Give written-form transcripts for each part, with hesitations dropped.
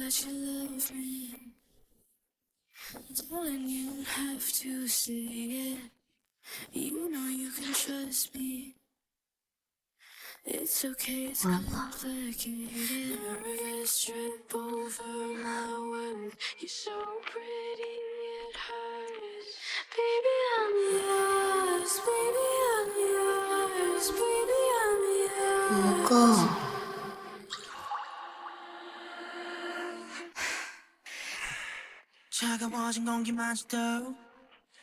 that you love me. Darling, you don't have to say it. You know you can trust me. It's okay, it's complicated. A reverse trip over my world. You're so pretty, it hurts. Baby, I'm yours. Baby, I'm yours. Baby, I'm yours. 不够。차가워진 공기만 져도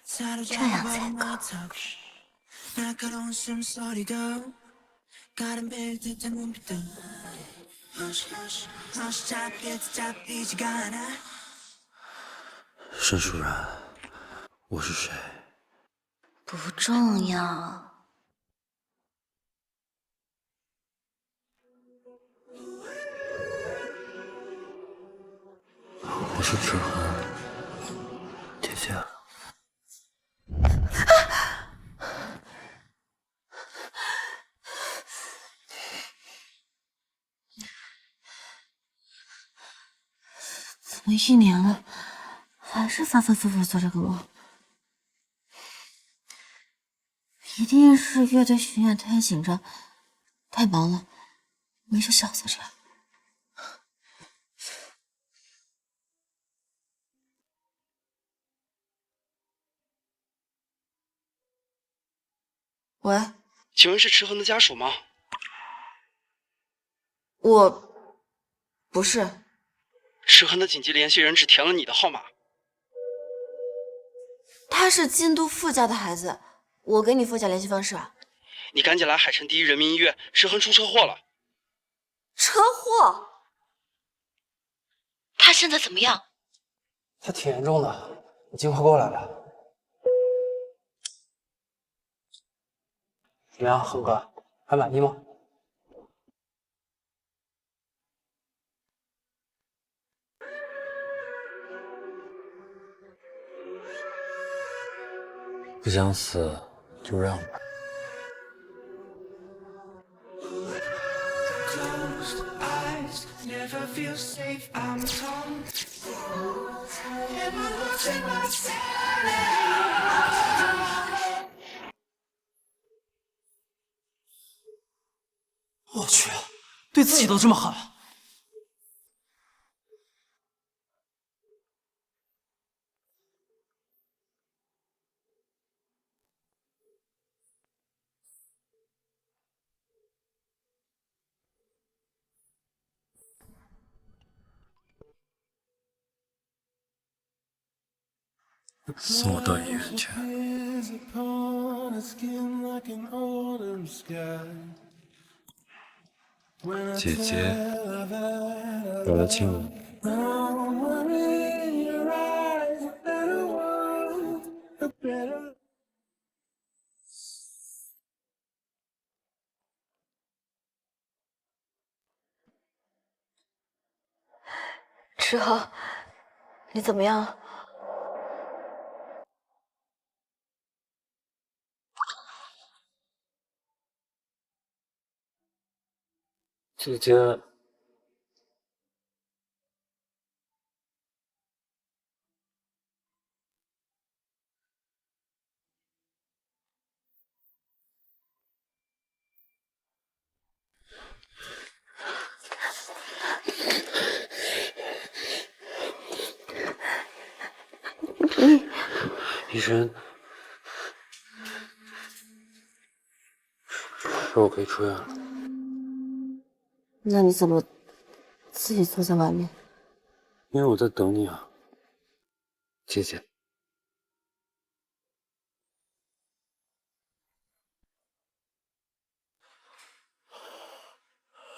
这样才 사로잡아버린 够。 내 턱. 날카로운 숨소리도 가름빌 듯한 눈빛도 허시 잡히지가 않아. 沈舒然，我是谁？不重要。我是志恒，姐姐。怎么1年了，还是反反复复做这个梦？一定是乐队巡演太紧张，太忙了，没休息好才这样。喂，请问是池恒的家属吗？我不是。池恒的紧急联系人只填了你的号码。他是京都傅家的孩子，我给你傅家联系方式啊。你赶紧来海城第一人民医院，池恒出车祸了。车祸？他现在怎么样？他挺严重的，已经快过来了。怎么样，恒哥，还满意吗？不想死就让吧。我去，对自己都这么狠。送我到医院去。姐姐，我来亲我。池恒，你怎么样？姐姐，医生说我可以出院了。那你怎么自己坐在外面？因为我在等你啊，姐姐。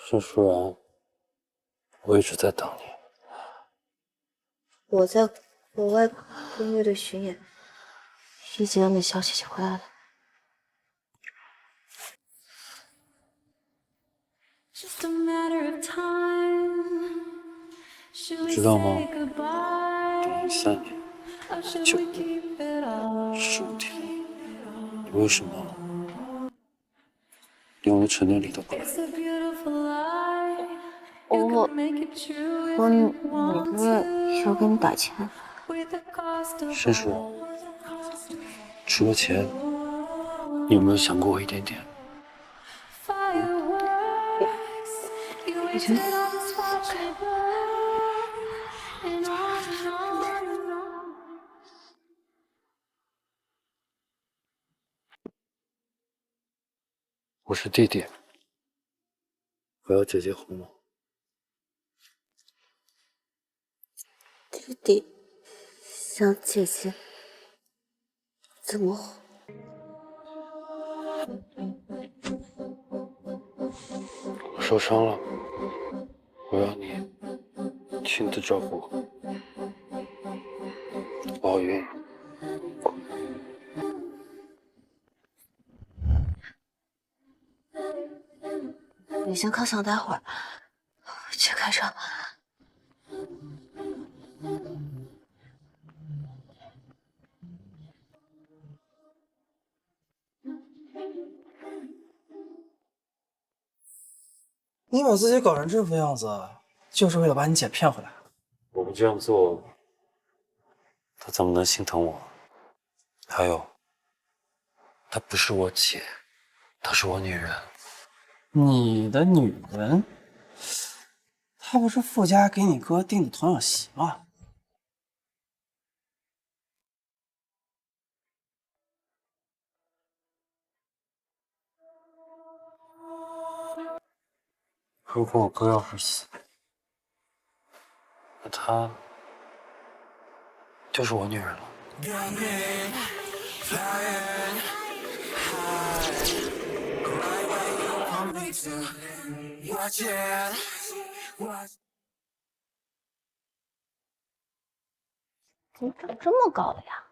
沈舒然，我一直在等你。我在国外跟乐队巡演，一接到那消息就回来了。知道吗？2013年9月15天，你为什么连我的成年礼都不来？我女儿要给你打钱，申叔，除了钱，你有没有想过我一点点？我觉得我是弟弟，我要姐姐哄我。弟弟想姐姐怎么哄？我受伤了，我要你亲自照顾我。我好晕。你先犒赏待会儿，我去开车。你把自己搞成这副样子，就是为了把你姐骗回来。我不这样做，她怎么能心疼我？还有，她不是我姐，她是我女人。你的女人？她不是傅家给你哥定的童养媳吗？如果我哥要是死，那她就是我女人了。怎么长这么高了呀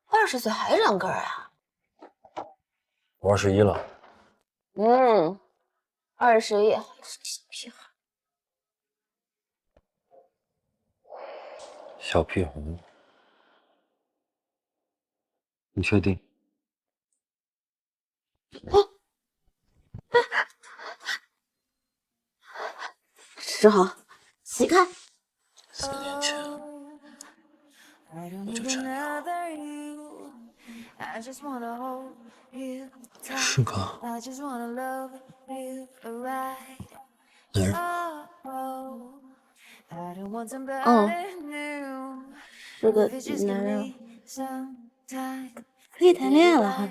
？20岁还长个儿啊？我21了。21还是个小屁孩。小屁孩，你确定？正好，起开。4年前，我就占有。是个男人。是个男人，可以谈恋爱了哈。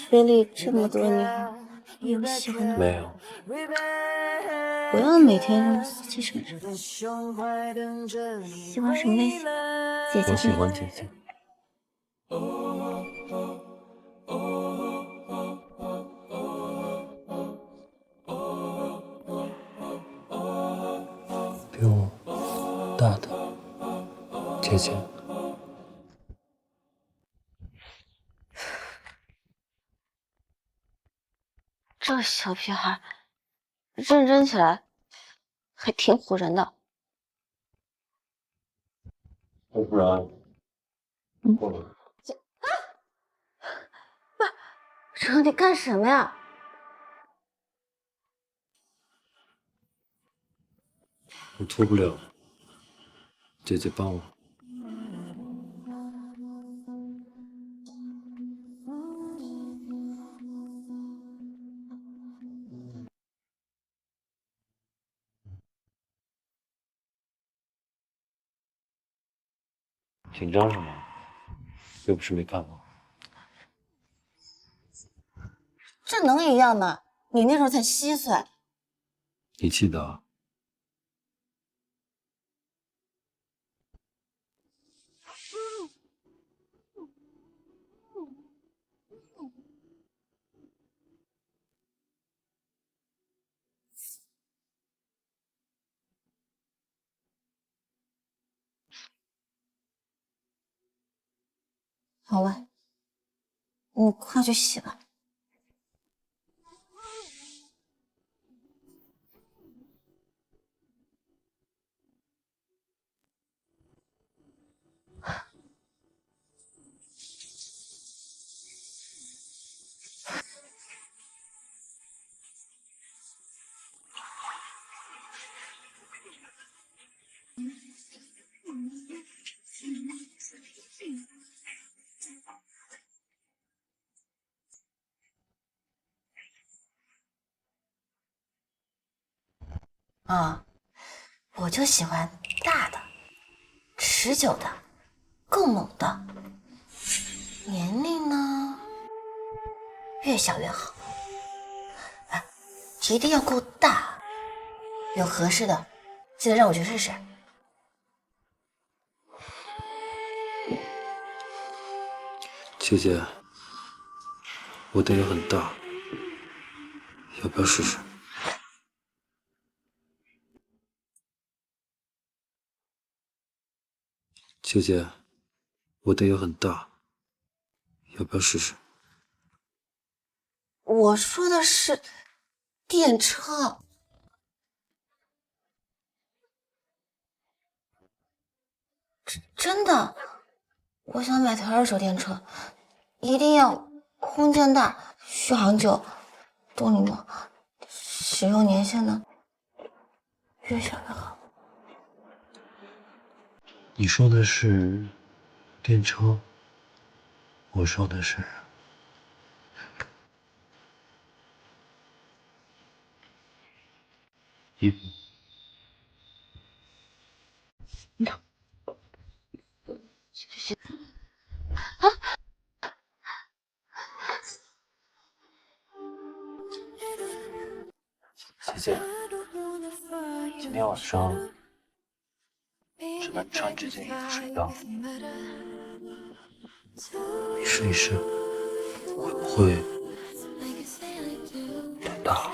水里这么多女孩，你有喜欢的吗？没有。不要每天死气沉沉。喜欢什么类型？姐姐。我喜欢姐姐。比我大的姐姐。这小屁孩认真起来还挺唬人的。要不然，过来。成，你干什么呀？我脱不了，姐姐帮我。紧张什么？又不是没看过。这能一样吗？你那时候才7岁。你记得？好了，你快去洗吧。啊，我就喜欢大的、持久的、够猛的。年龄呢，越小越好。哎，一定要够大，有合适的，记得让我去试试。姐姐，我的也很大，要不要试试？姐姐，我的也很大，要不要试试？我说的是电车。真的，我想买台二手电车，一定要空间大，续航久，动力猛，使用年限呢越小越好。你说的是电车，我说的是衣服。姐姐，今天晚上只能穿这件衣服睡觉，你试一试，会不会太大？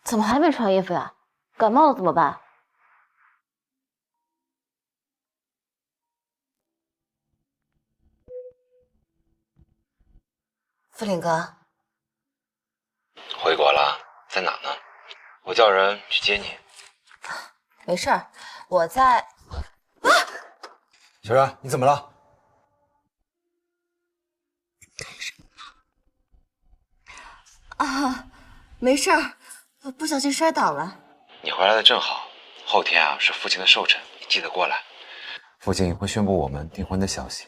怎么还没穿衣服呀？感冒了怎么办？傅林哥，回国了，在哪呢？我叫人去接你。没事儿，我在。小然，你怎么了？啊，没事儿，我不小心摔倒了。你回来的正好，后天啊是父亲的寿辰，你记得过来。父亲会宣布我们订婚的消息。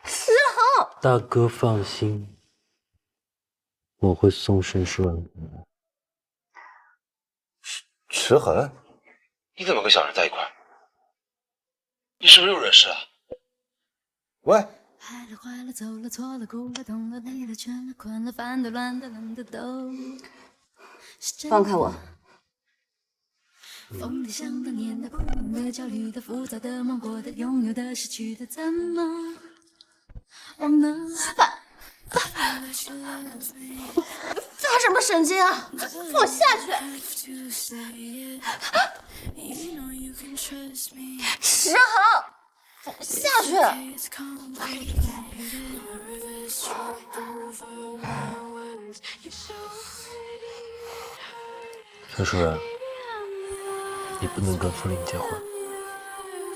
石恒，大哥放心，我会送沈诗文回来。石恒，你怎么跟小人在一块儿？你是不是又认识了？喂，爱了坏了走了错了哭了痛了累了倦了困了烦的乱的冷的都放开我！疯的想的念的不懂的焦虑的复杂的梦过的拥有的失去的怎么忘了发什么神经啊！放我下去！石恒，放我下去！沈诗文，你不能跟傅林结婚。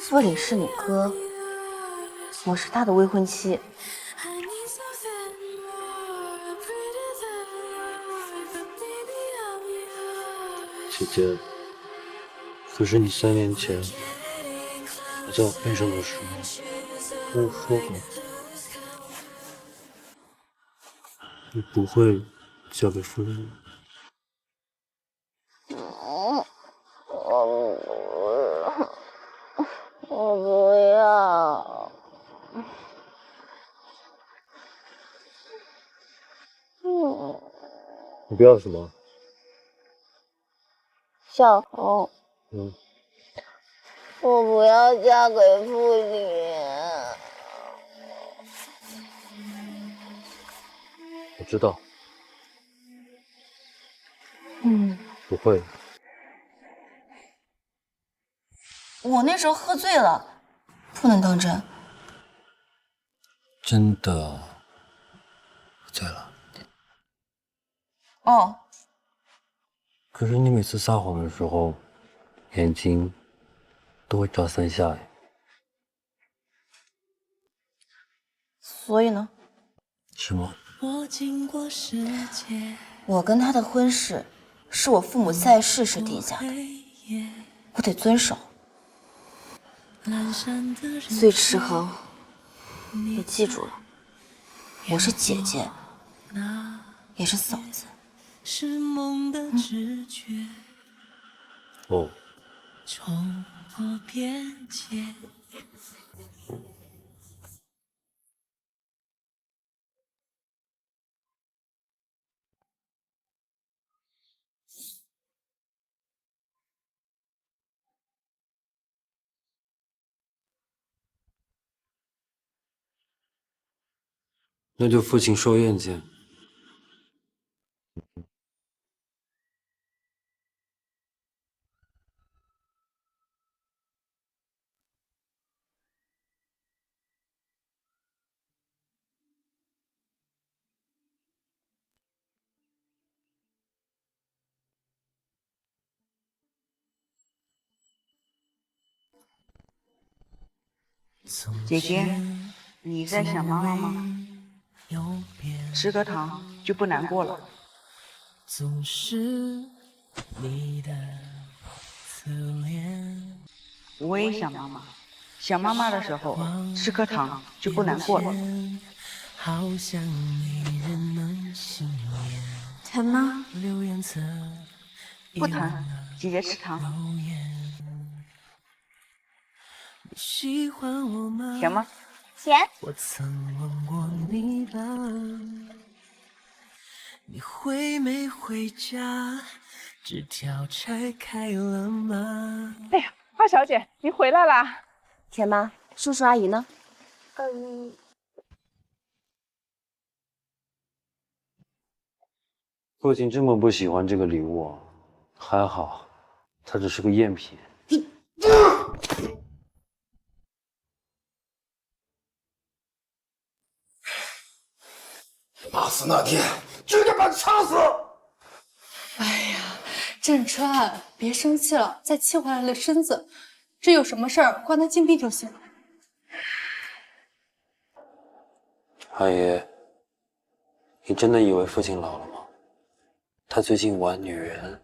傅林是你哥，我是他的未婚妻。姐姐，可是你3年前我在我背上的时候跟我说过，你不会交给傅林。我不要。你不要什么？小红，我不要嫁给傅林。我知道。不会。我那时候喝醉了，不能当真。真的喝醉了。哦，可是你每次撒谎的时候，眼睛都会照三下哎。所以呢，是吗？我跟他的婚事是我父母在世时定下的，我得遵守。所以池恒，你记住了，我是姐姐，也是嫂子。是梦的直觉，哦，冲破边界。那就父亲寿宴见。姐姐，你在想妈妈吗？吃个糖就不难过了。总是你的侧脸，我也想妈妈，想妈妈的时候吃颗糖就不难过了。好像没人能幸免。甜吗？留颜色不疼，姐姐吃糖。你喜欢我吗？甜吗？甜。我曾问过你吧，你会没回家？纸条拆开了吗？哎呀，花小姐，你回来啦！甜妈，叔叔阿姨呢？父亲这么不喜欢这个礼物，还好，它只是个赝品。骂死那天，就该把你掐死！振川，别生气了，再气坏了身子。这有什么事儿，关他禁闭就行。阿姨，你真的以为父亲老了吗？他最近玩女人，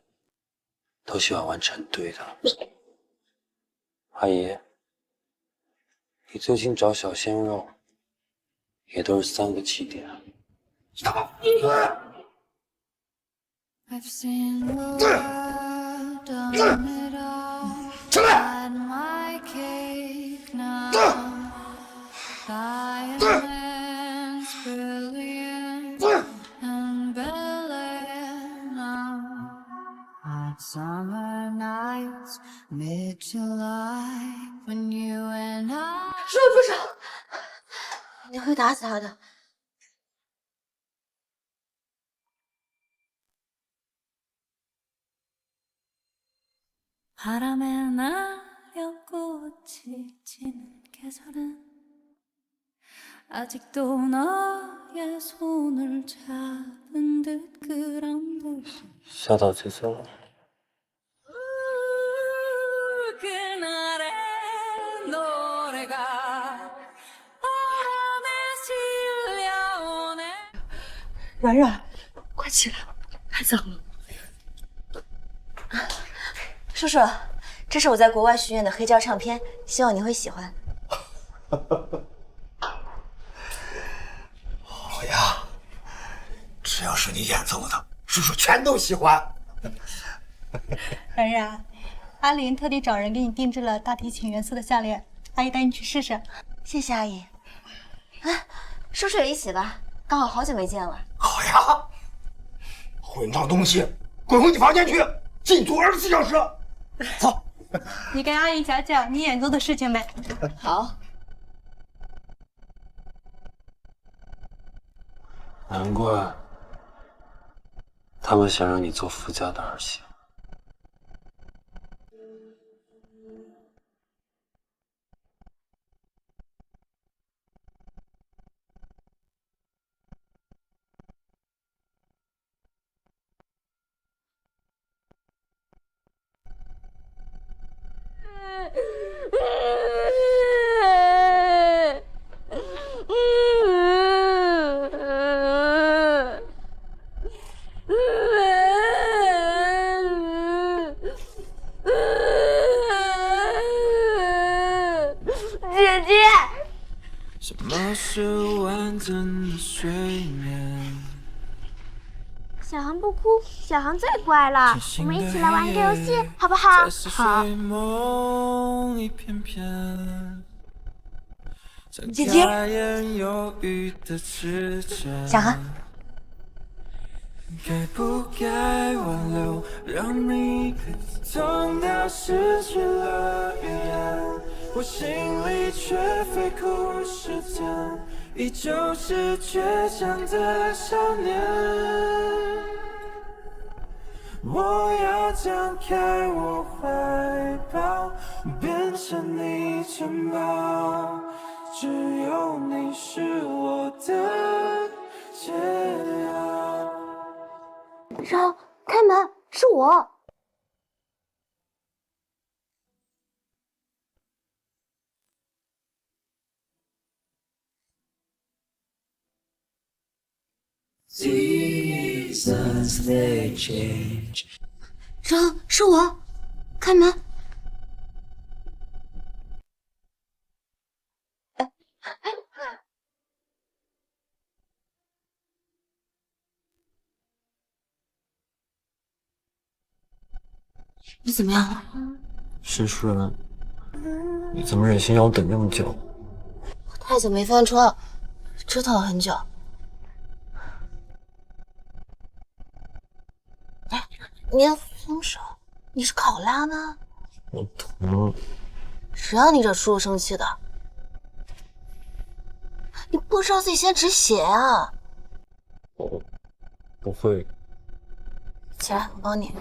都喜欢玩成对的。阿姨，你最近找小鲜肉，也都是3个起点。 I've seen the world, done it all, had my cake now. Diamonds, brilliant, and Bel Air now. Hot summer nights, mid-July, when you and I. 你会打死他的。 바람에 날려 꽃이 지는 계절은 아직도 너의 손을 잡은 듯 그런 듯이 吓到节奏了。 그날의 노래가 바람에 실려오네 软软，快起来，太早了。叔叔，这是我在国外巡演的黑胶唱片，希望你会喜欢。好呀，只要是你演奏的，叔叔全都喜欢。然然，阿林特地找人给你定制了大提琴原色的项链，阿姨带你去试试。谢谢阿姨。啊，叔叔也一起吧，刚好好久没见了。好呀，混账东西，滚回你房间去，禁足24小时。走。你跟阿姨讲讲你演奏的事情呗。好。难怪他们想让你做富家的儿媳。完整的睡眠。小航不哭，小航最乖了。我们一起来玩一个游戏，好不好？好。姐姐，小航。该不该挽留，让你痛到失去了语言？我心里却飞哭时间，依旧是倔强的少年。我要张开我怀抱，变成你城堡，只有你是我的解药。让开门，是我。让是我，开门。你怎么样了？沈书人，你怎么忍心让我等这么久？我太久没翻车，折腾了很久。哎，你要松手？你是考拉吗？我疼。谁让你惹叔叔生气的？你不知道自己先止血啊！我不会。起来，我帮你。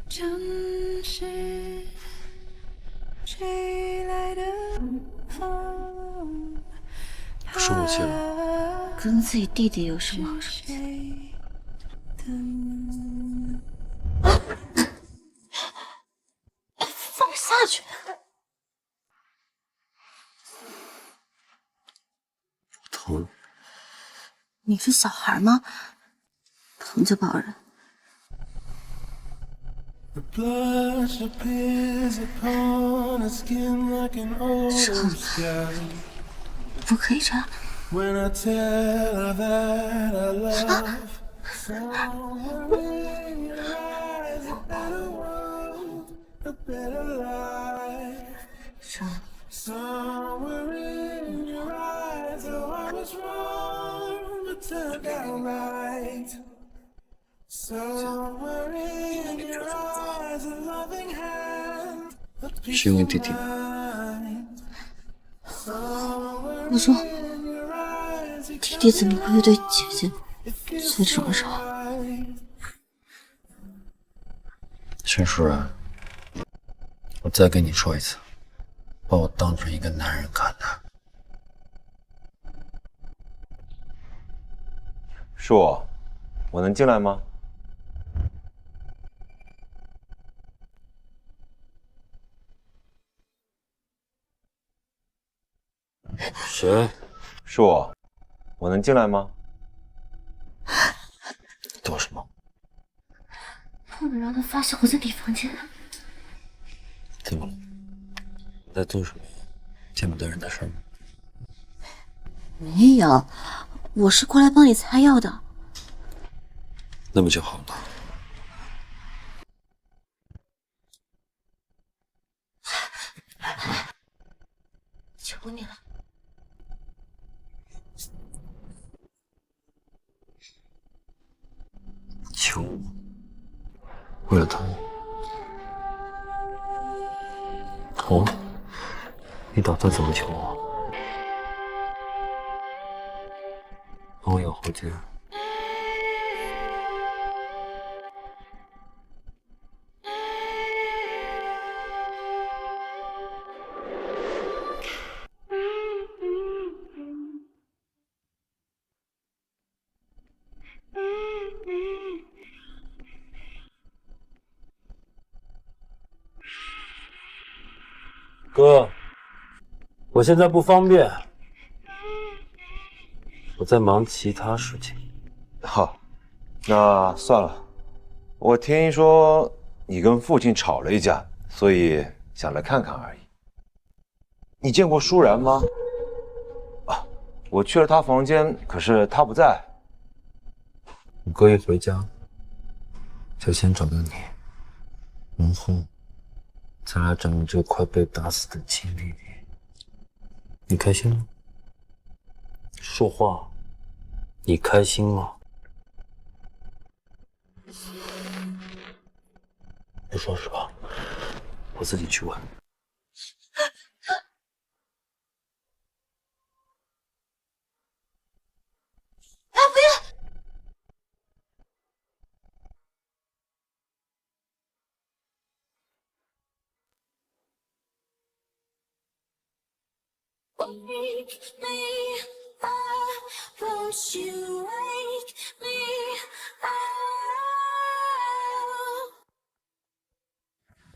城市吹来的风，不是我借的，跟自己弟弟有什么好生气？放下去！疼。你是小孩吗？疼就抱人。不可以这样。是因为弟弟。我说，弟弟怎么会对姐姐做这种事？沈书人，我再跟你说一次，把我当成一个男人看待。是我能进来吗？谁？是我能进来吗？躲什么？不能让他发现我在你房间。怎么了？你在做什么见不得人的事吗？没有，我是过来帮你擦药的。那不就好了？求你了。求我？为了他？哦，你打算怎么求我？帮我养活姐？哥，我现在不方便，我在忙其他事情。好，那算了。我听说你跟父亲吵了一架，所以想来看看而已。你见过舒然吗？啊，我去了他房间，可是他不在。我哥一回家，就先找到你，然后再来找你这个快被打死的亲弟弟。你开心吗？说话，你开心吗？不说是吧？我自己去问。Wake me up, won't you wake me up?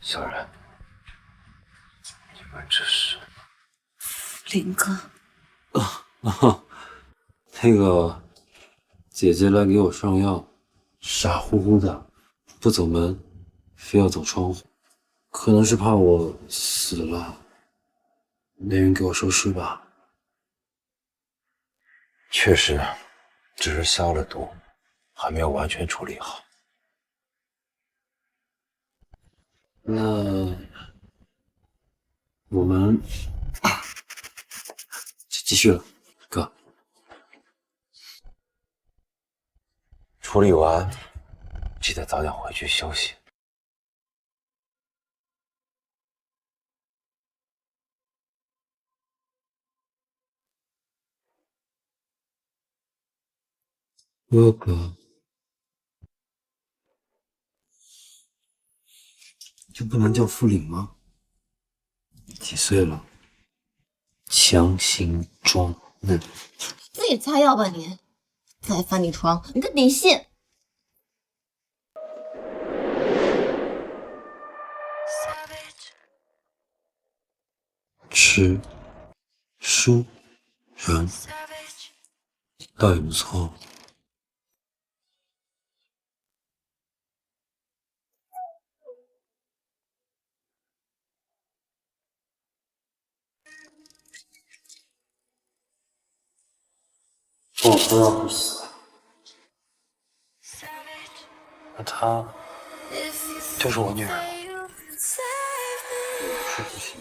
小然，你们这是？林哥，那个姐姐来给我上药，傻乎乎的，不走门，非要走窗户，可能是怕我死了，没人给我收尸吧。确实，只是消了毒，还没有完全处理好。那我们继续了，哥。处理完，记得早点回去休息。哥哥，就不能叫傅岭吗？几岁了？强行装嫩。自己擦药吧你！再翻你床，你个底线！吃书人倒也不错。我说要不死，那她就是我女儿吗？是不行。